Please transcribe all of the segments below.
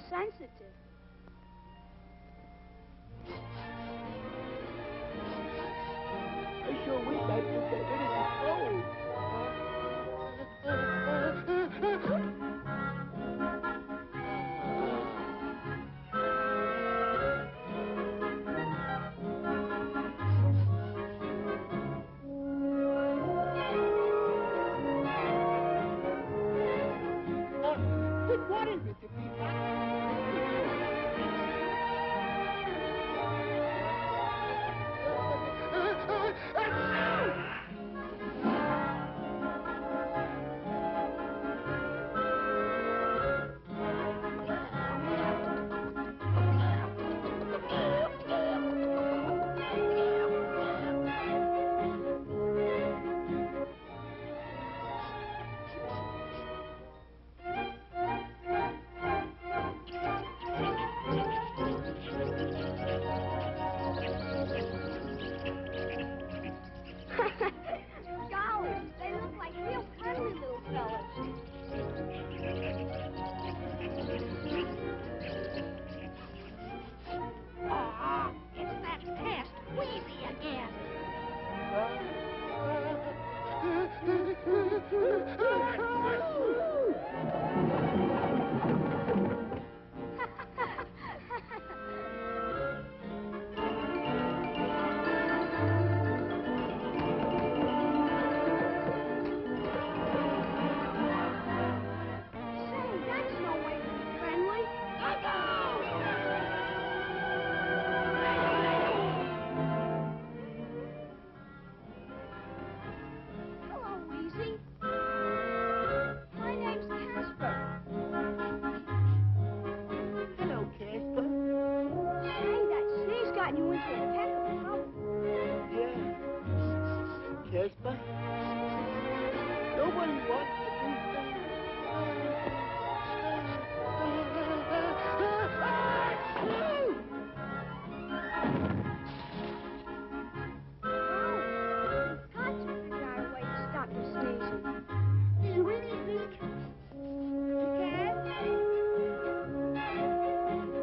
sensitive. I sure wish I could get rid of this cold. Then what is it to be Golly, they look like real cuddly little fellas. Aw, it's that pest, Wheezy again. Say, that's no way to be friendly. Hello, Wheezy. My name's Casper. Hello, Casper. Say, that sneeze got you into a peck of trouble. Yeah. Casper? Nobody wants to be Got to figure out a way to stop your sneezing. Do you really think you can?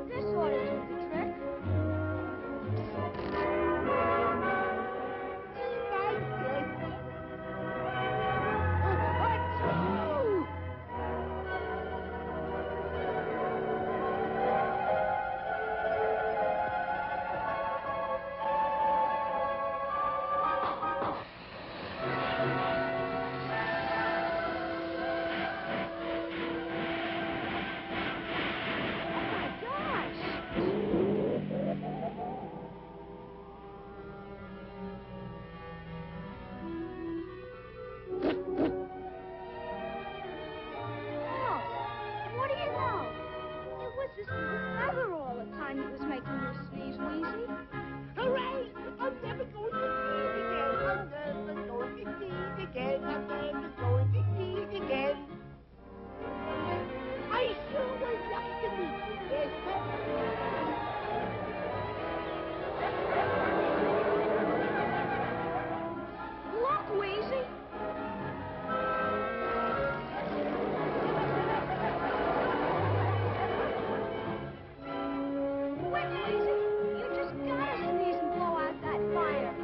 This ought to do the trick. Nice, Casper. Achoo! What do you know? It was this little feather all the time that was making you sneeze, Wheezy. Hooray! I'm never going to sneeze again. I'm never going to sneeze again. I'm never going to sneeze again. I sure was lucky to meet you, Casper. Look, Wheezy. Quick, Wheezy. You just gotta sneeze and blow out that fire.